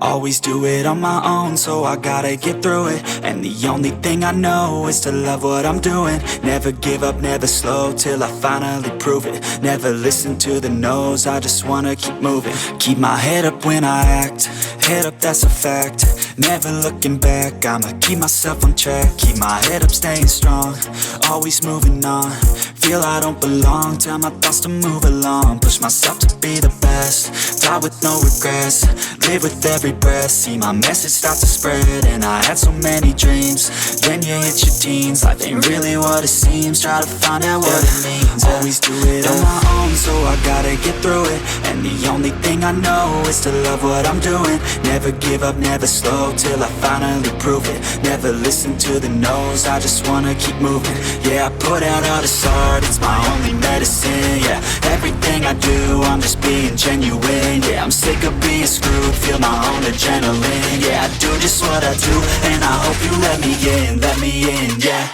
Always do it on my own, so I gotta get through it. And the only thing I know is to love what I'm doing. Never give up, never slow, till I finally prove it. Never listen to the no's, I just wanna keep moving. Keep my head up when I act, head up, that's a fact. Never looking back, I'ma keep myself on track. Keep my head up, staying strong, always moving on. Feel I don't belong, tell my thoughts to move along. Push myself to be the best, die with no regrets. Live with every breath, see my message start to spread. And I had so many dreams, then you hit your teens. Life ain't really what it seems, try to find out what it means. Always do it on my own, so I gotta get through it. And the only thing I know is to love what I'm doing. Never give up, never slow, till I finally prove it. Never listen to the no's, I just wanna keep moving. Yeah, I put out all this art, it's my only medicine. Yeah, everything I do, I'm just being genuine. Yeah, I'm sick of being screwed, feel my own adrenaline. Yeah, I do just what I do, and I hope you let me in, yeah.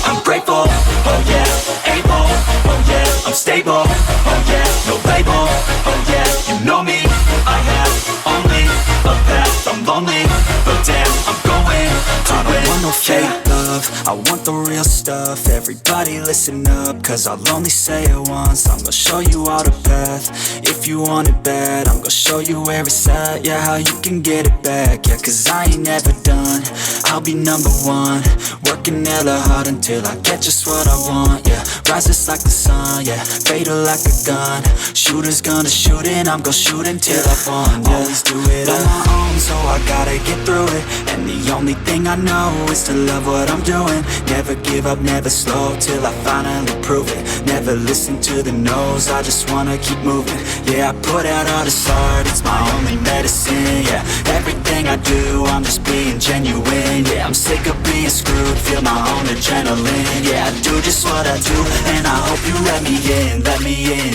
I'm grateful, oh yeah, able, oh yeah, I'm stable, oh yeah, no label, oh yeah, you know me, I have only a path, I'm lonely, but damn, I'm going to win. I don't want no fake love, I want the real stuff. Everybody listen up, cause I'll only say it once. I'm gonna show you all the path, if you want it bad. I'm gonna show you where it's at, yeah, how you can get it back. Yeah, cause I ain't never done, I'll be number one. Working hella hard until I get just what I want, yeah. Rises like the sun, yeah, fatal like a gun. Shooters gonna shoot and I'm gonna shoot until I won, yeah. Always do it on my own, so I gotta get through it. And the only thing I know is to love what I'm doing. Never give up, never slow, till I finally prove it. Never listen to the no's, I just wanna keep moving. Yeah, I put out all this art, it's my only medicine. Yeah, everything I do, I'm just being genuine. Yeah, I'm sick of being screwed, feel my own adrenaline. Yeah, I do just what I do, and I hope you let me in,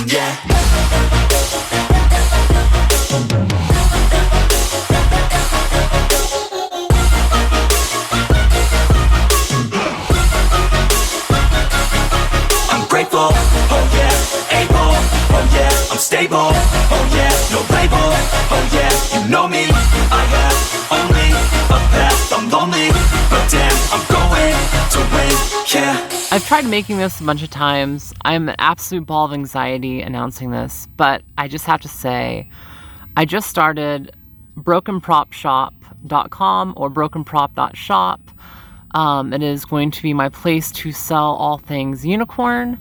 yeah. I'm grateful, oh yeah, able, oh yeah, I'm stable, oh yeah, no label, oh yeah, you know me, I have only a path, I'm lonely, but damn, I'm going to win, yeah. I've tried making this a bunch of times. I'm an absolute ball of anxiety announcing this, but I just have to say, I just started brokenpropshop.com or brokenprop.shop. It is going to be my place to sell all things unicorn.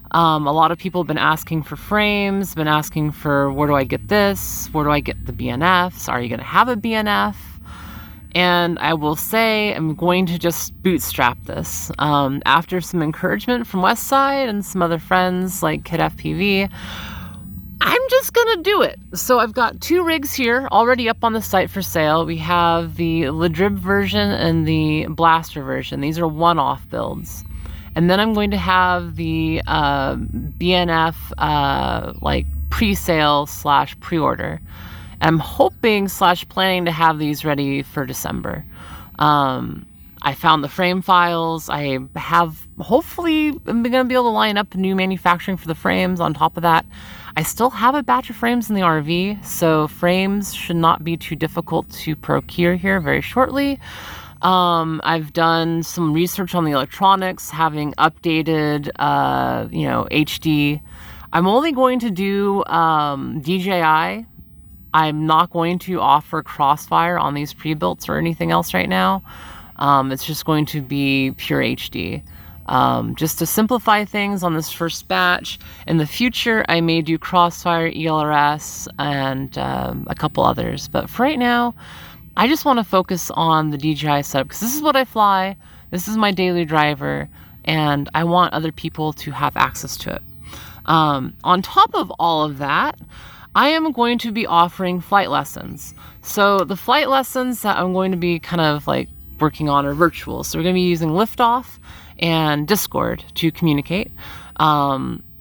A lot of people have been asking for frames, been asking for where do I get this? Where do I get the BNFs? Are you going to have a BNF? And I will say I'm going to just bootstrap this. After some encouragement from Westside and some other friends like Kid FPV, I'm just going to do it. So I've got 2 rigs here already up on the site for sale. We have the Ladrib version and the Blaster version. These are one-off builds. And then I'm going to have the BNF like pre-sale / pre-order. I'm hoping / planning to have these ready for December. I found the frame files. I have, hopefully, I'm going to be able to line up new manufacturing for the frames. On top of that, I still have a batch of frames in the RV, so frames should not be too difficult to procure here very shortly. I've done some research on the electronics, having updated, HD. I'm only going to do DJI. I'm not going to offer Crossfire on these pre-builts or anything else right now. It's just going to be pure HD. Just to simplify things on this first batch. In the future, I may do Crossfire, ELRS, and a couple others. But for right now, I just want to focus on the DJI setup because this is what I fly. This is my daily driver, and I want other people to have access to it. On top of all of that, I am going to be offering flight lessons. So the flight lessons that I'm going to be kind of like working on are virtual. So we're going to be using Liftoff and Discord to communicate.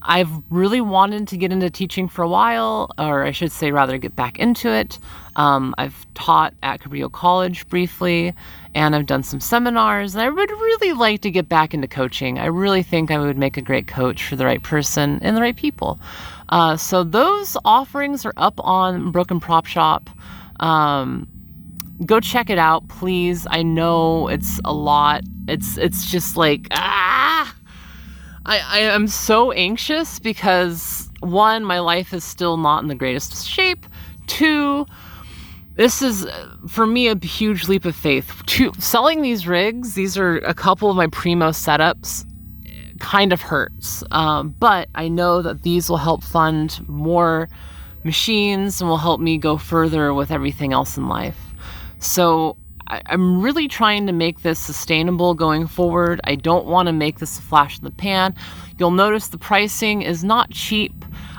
I've really wanted to get into teaching for a while, or I should say rather get back into it. I've taught at Cabrillo College briefly, and I've done some seminars, and I would really like to get back into coaching. I really think I would make a great coach for the right person and the right people. So those offerings are up on Broken Prop Shop. Go check it out, please. I know it's a lot. It's just like, I am so anxious because, one, my life is still not in the greatest shape. Two, this is, for me, a huge leap of faith. Selling these rigs, these are a couple of my primo setups, kind of hurts. But I know that these will help fund more machines and will help me go further with everything else in life. So I'm really trying to make this sustainable going forward. I don't want to make this a flash in the pan. You'll notice the pricing is not cheap.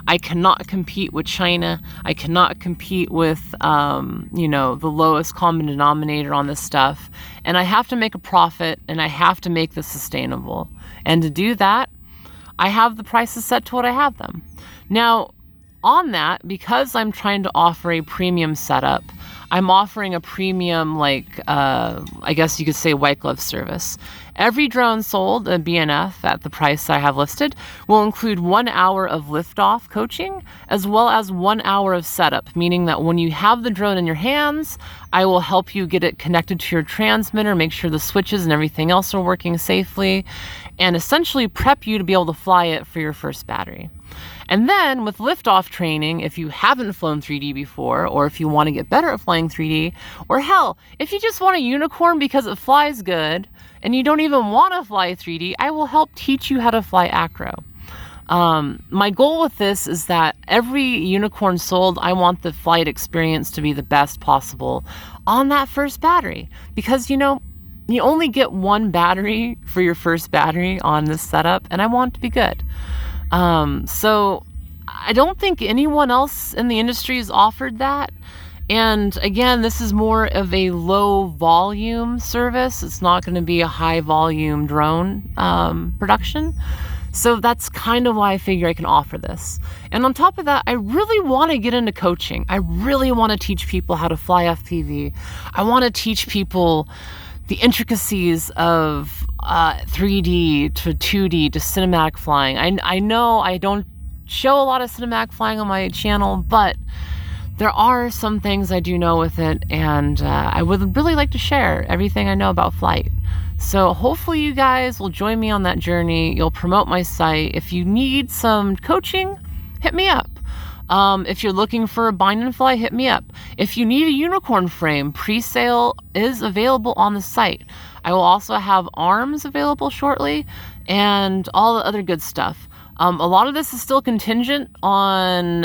I cannot compete with China. I cannot compete with, the lowest common denominator on this stuff. And I have to make a profit, and I have to make this sustainable. And to do that, I have the prices set to what I have them. Now, on that, because I'm trying to offer a premium setup, I'm offering a premium, I guess you could say, white glove service. Every drone sold at BNF at the price I have listed will include 1 hour of liftoff coaching, as well as 1 hour of setup, meaning that when you have the drone in your hands, I will help you get it connected to your transmitter, make sure the switches and everything else are working safely, and essentially prep you to be able to fly it for your first battery. And then with liftoff training, if you haven't flown 3D before, or if you want to get better at flying 3D, or hell, if you just want a unicorn because it flies good and you don't even want to fly 3D, I will help teach you how to fly acro. My goal with this is that every unicorn sold, I want the flight experience to be the best possible on that first battery, because you only get one battery for your first battery on this setup, and I want it to be good. So I don't think anyone else in the industry has offered that. And again, this is more of a low volume service. It's not going to be a high volume drone production. So that's kind of why I figure I can offer this. And on top of that, I really want to get into coaching. I really want to teach people how to fly FPV. I want to teach people the intricacies of 3D to 2D to cinematic flying. I know I don't show a lot of cinematic flying on my channel, but there are some things I do know with it, and I would really like to share everything I know about flight. So hopefully you guys will join me on that journey. You'll promote my site. If you need some coaching, hit me up. If you're looking for a bind and fly, hit me up. If you need a unicorn frame, pre-sale is available on the site. I will also have arms available shortly and all the other good stuff. A lot of this is still contingent on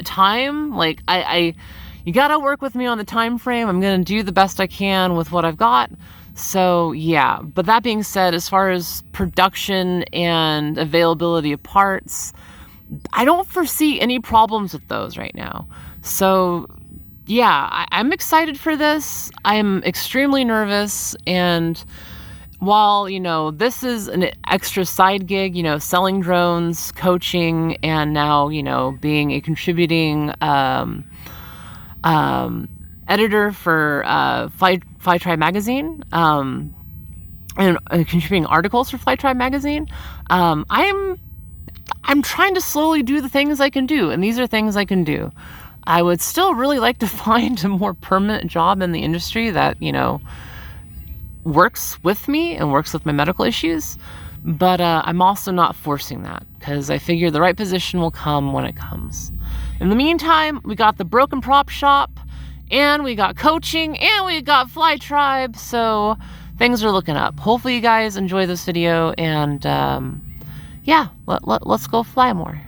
time. You gotta work with me on the time frame. I'm gonna do the best I can with what I've got. So yeah, but that being said, as far as production and availability of parts, I don't foresee any problems with those right now. So yeah, I'm excited for this. I'm extremely nervous. And while, this is an extra side gig, selling drones, coaching, and now, being a contributing editor for Flytribe magazine, and contributing articles for Flytribe magazine, I'm trying to slowly do the things I can do, and these are things I can do. I would still really like to find a more permanent job in the industry that, works with me and works with my medical issues, but I'm also not forcing that, because I figure the right position will come when it comes. In the meantime, we got the Broken Prop Shop, and we got coaching, and we got Flytribe, so things are looking up. Hopefully you guys enjoy this video, and yeah, let's go fly more.